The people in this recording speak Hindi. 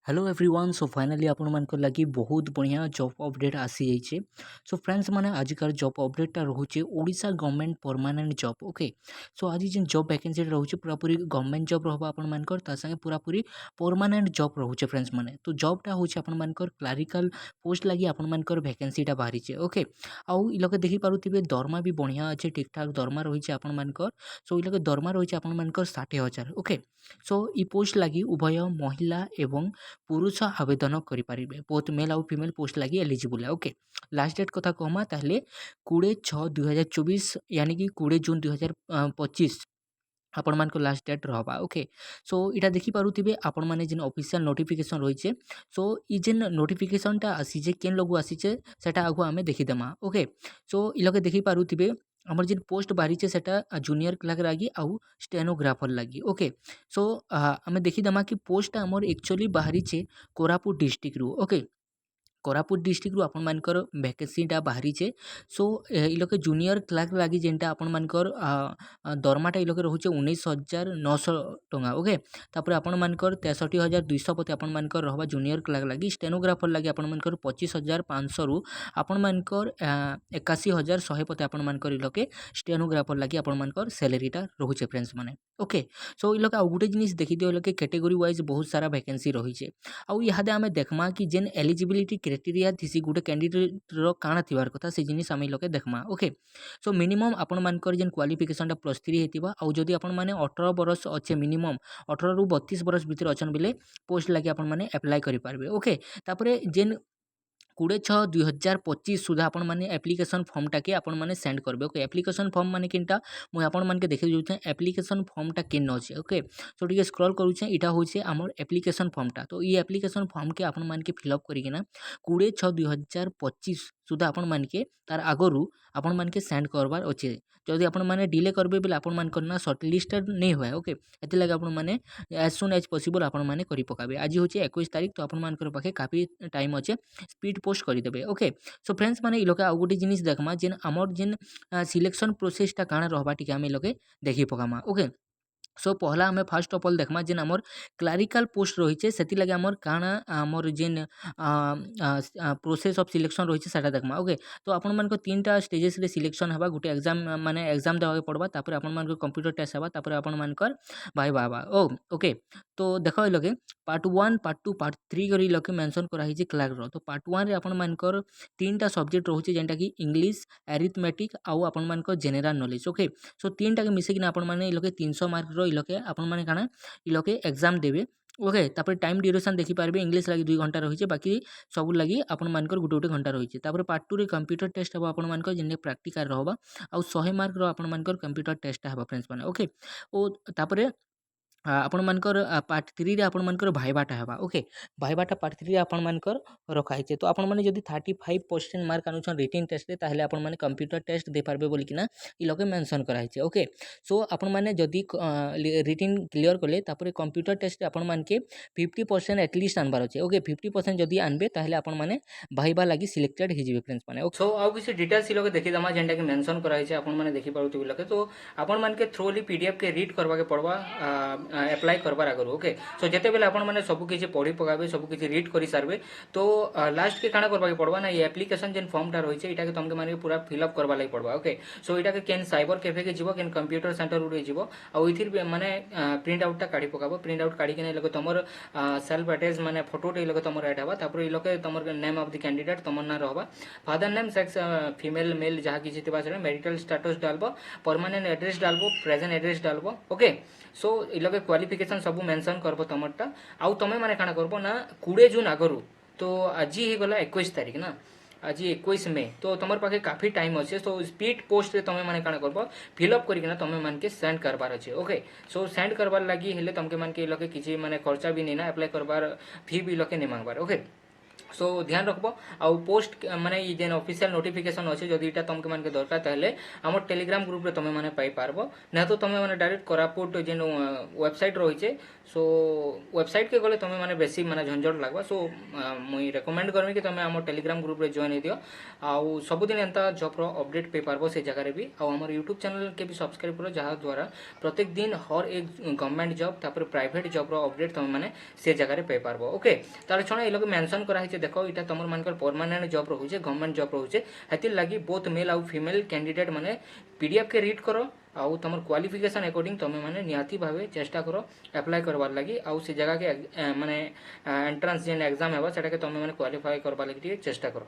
Hello everyone. सो फाइनली आपण मानक लगी बहुत बढ़िया जॉब अपडेट आसी जाइए। सो फ्रेंड्स माने आजिकार जॉब अपडेटा रोचे Odisha government permanent job. Okay, so आज जेन जॉब वैकेंसी रोचे पूरा पूरी गवर्नमेंट जॉब रहा आपण मानकर ता संगे पूरा पूरी परमानेंट जॉब रोचे फ्रेंड्स माने। तो जॉबटा होचे आपण मानकर क्लरिकल पोस्ट लगी आपण मानकर वैकेंसीटा बाहरी छे। ओके, आउ इ लोग देखि पारुथिबे दरमा भी बढ़िया अच्छे, ठीक ठाक दरमा रही आपण मानकर। सो इ लोग दरमा रही आपण मानकर 60,000। ओके, सो इ पोस्ट लगी उभय महिला एवं पुरुष आवेदन करें, बोथ मेल आउ फीमेल पोस्ट लगी एलिजिबल है। ओके, लास्ट डेट कथा कहमा ताहले 20/6/2024 यानी कि 20 जून 2025 आपण मान को लास्ट डेट रहबा। ओके, सो इटा देखि पारुथिबे आपण माने जेन ऑफिशियल नोटिफिकेशन रहिचे। सो इ जेन नोटिफिकेशन टा आसीचे केन लोगु आसीचे सेटा आगु आमे देखि देमा। ओके, सो इ लोगे देखि पारुथिबे हमर जेन पोस्ट बाहरीचे सेटा जूनियर क्लर्क लागी आउ स्टेनोग्राफर लागी। ओके, सो आमे देखि देमा कि पोस्ट हमर एक्चुअली बाहरीचे कोरापुट डिस्ट्रिक्ट रु। ओके, कोरापुट डिस्ट्रिक्ट रु आपण मानकर वैकेंसीटा बाहरीचे। सो इ लोके जूनियर क्लर्क लागी जेनटा आपण मानकर दरमाटा इ लोके रहुचे 19,900 टंका। ओके, तापर आपण मानकर 63,200 पते आपण मानकर रहबा जूनियर क्लर्क लागी। स्टेनोग्राफर लागी आपण मानकर 25,500 रु आपण मानकर 81,100 पते आपण मानकर इ लोके स्टेनोग्राफर लागी आपण मानकर सैलरीटा रहुचे फ्रेंड्स माने। ओके, सो इ लोके आउ गुटे जिनिस देखि दियो लोके कैटेगरी वाइज बहुत सारा वैकेंसी रहिचे। आउ इहादे आमे देखमा कि जेन एलिजिबिलिटी क्राइटेरिया थिसी गुटे कैंडिडेट रो काना थिबार कथा से जिनिस आमे लोके देखमा। ओके, सो मिनिमम आपण मानकर जेन क्वालिफिकेशन टा +3 हेतिबा आउ जदि आपण माने 18 बरस अच्छे मिनिमम 18 रु 32 बरस भितर अछन बेले पोस्ट लागी आपण माने अप्लाई करि पारबे। ओके, तापरे जेन 20/6/2025 सुधा आपण माने एप्लिकेशन फॉर्म टाके आपण माने सेंड करबे। ओके, एप्लिकेशन फॉर्म माने किनटा मु आपण मानके देखि जोथे एप्लिकेशन फॉर्म टा केन अछि। ओके, सो टिके स्क्रॉल करूछे, इटा होचे हमर एप्लिकेशन फॉर्म टा। तो इ एप्लिकेशन फॉर्म के आपण मानके फिल अप करिकिना 20/6/2025 सुधा आपण मानके तार आगरु आपण मानके सेंड करबार अछि। जदि आपण माने डिले करबे बेले आपण मानकर ना शॉर्ट लिस्टेड नै होय। ओके, एति लगे आपण माने एज सून एज पॉसिबल आपण माने करि पकाबे। आज होचे 21 तारीख, तो आपण मानकर पाखे काफी टाइम अछि, स्पीड पोस्ट करिदेबे। ओके, सो फ्रेंड्स माने इ लोके आउ गुटे जिनिस देखमा जेन हमर जेन सिलेक्शन प्रोसेस टा काना रहबा टिके आमे लोके देखि पकामा। ओके, सो पहला हमें फर्स्ट ऑफ ऑल देखमा जेन हमर क्लरिकल पोस्ट रहिचे सेति लगे हमर काना हमर जेन प्रोसेस ऑफ सिलेक्शन रहिचे सेटा देखमा। ओके, तो आपण मानको तीनटा स्टेजेस रे सिलेक्शन हबा। गुटे एग्जाम माने एग्जाम देबा के पड़बा, तापर आपण मानको कंप्यूटर टेस्ट हबा, तापर आपण मानकर वाइवा हबा। ओके, तो देखो लगे पार्ट 1 पार्ट 2 पार्ट 3 करी लगे मेंशन करा हिचे क्लर्क रो। तो पार्ट 1 रे आपण मानकर तीनटा सब्जेक्ट रहुचे जेंटा कि इंग्लिश, अरिथमेटिक आउ आपण मानकर जनरल नॉलेज। ओके, सो तीनटा के मिसे कि आपण माने इ लोके 300 मार्क रो इ लोके आपण माने काना इ लोके एग्जाम देबे। ओके, तापर टाइम ड्यूरेशन देखि पारबे, इंग्लिश लागी 2 घंटा रहिचे, बाकी सब लागी आपण मानकर गुटे गुटे घंटा रहिचे। तापर पार्ट 2 रे कंप्यूटर टेस्ट हबा आपण मानकर जेने प्रैक्टिकल रहबा आउ 100 मार्क रो आपण मानकर कंप्यूटर टेस्ट हबा फ्रेंड्स माने। ओके, ओ तापर आपण मानकर पार्ट 3 रे आपण मानकर भाइबाटा हेबा। ओके, भाइबाटा पार्ट 3 रे आपण मानकर रखा हिचे। तो आपण माने जदि 35% मार्क आनुछन रिटन टेस्ट रे ताहले आपण माने कंप्यूटर टेस्ट दे पारबे बोली किना इ लोके मेंशन करा हिचे। ओके, सो आपण माने जदि रिटन क्लियर करले तापर कंप्यूटर टेस्ट रे आपण मानके 50% एटलीस्ट आनबार अछि। ओके, 50% जदि आनबे ताहले आपण माने भाइबा लागि सिलेक्टेड हि जिवे फ्रेंड्स माने। सो आउ किसी डिटेल्स इ लोके देखि दमा जेंटा कि मेंशन करा हिचे आपण माने देखि पारुथिबे लोके। तो आपण मानके थ्रोली पीडीएफ के रीड करबा के पड़बा अप्लाई करबार आगु। ओके, सो जेते बेले आपण माने सब किछि पढी पकाबे, सब किछि रीड करि सारबे, तो लास्ट के काना करबा के पड़बा ना ये एप्लिकेशन जेन फॉर्म टा रहिছে इटा के तमके माने पूरा फिल अप करबा लागि पड़बा। ओके, सो इटा के केन साइबर कैफे के जीवो, केन कंप्यूटर सेंटर रे जीवो, आ इथिर माने प्रिंट आउट टा काढी पकाबो। प्रिंट आउट काढी के लगे तमर सेल्फ अटैच माने फोटो टे लगे तमर ऐड हबा। तापर इ लगे तमर नेम ऑफ द कैंडिडेट तमर ना रहबा, father name, sex female male जहा किछि तिबा से मेरिटल स्टेटस डालबो, परमानेंट एड्रेस डालबो, प्रेजेंट एड्रेस डालबो। ओके, सो इ लगे क्वालिफिकेशन सब मेंशन करबो तमरटा। आउ तमे माने काना करबो ना 20 जून आगरु, तो आज ही गला 21 तारीख ना, आज 21 मई, तो तमर पाखे काफी टाइम अच्छे। तो स्पीड पोस्ट रे तमे माने काना करबो फिल अप करिकना तमे मान के सेंड करबार अछि। ओके, सो सेंड करबार लागि हेले तमके मान के लगे किछि माने खर्चा भी नै ना, अप्लाई करबार फी भी लगे नै मांगबार। ओके, सो ध्यान रखबो आउ पोस्ट माने ये जेन ऑफिशियल नोटिफिकेशन अच्छे जदि इटा तुमके मानके दरकार ताहले हमर टेलीग्राम ग्रुप रे तमे माने पाई पारबो ना तो तमे माने डायरेक्ट कोरापुट जेन वेबसाइट रहिছে सो वेबसाइट के गले तमे माने बेसी माने झंझट लागबा सो मुई रेकमेंड करमी कि तमे हमर टेलीग्राम ग्रुप रे जॉइन दियो आउ सबुदिन एंता जॉब रो अपडेट पे पारबो से जगह रे भी आउ हमर यूट्यूब चैनल के भी सब्सक्राइब करो जहा द्वारा प्रत्येक दिन हर एक गवर्नमेंट जॉब तापर प्राइवेट जॉब रो अपडेट तमे माने से जगह रे पे पारबो ओके ताले छणा ए लोग मेंशन करा है देखो इटा तुम मानकर परमानेंट जॉब रोचे गवर्नमेंट जॉब रोचे हेतिर लगी बोथ मेल आउ फीमेल कैंडिडेट माने पीडीएफ के रीड करो आउ तुम क्वालिफिकेशन अकॉर्डिंग तुम माने निहाती भावे चेष्टा करो अप्लाई करबार लगी आउ से जगह के माने एंट्रेंस जेन एग्जाम हेबा सेटा के तुम माने क्वालिफाई करबार लगी चेष्टा करो।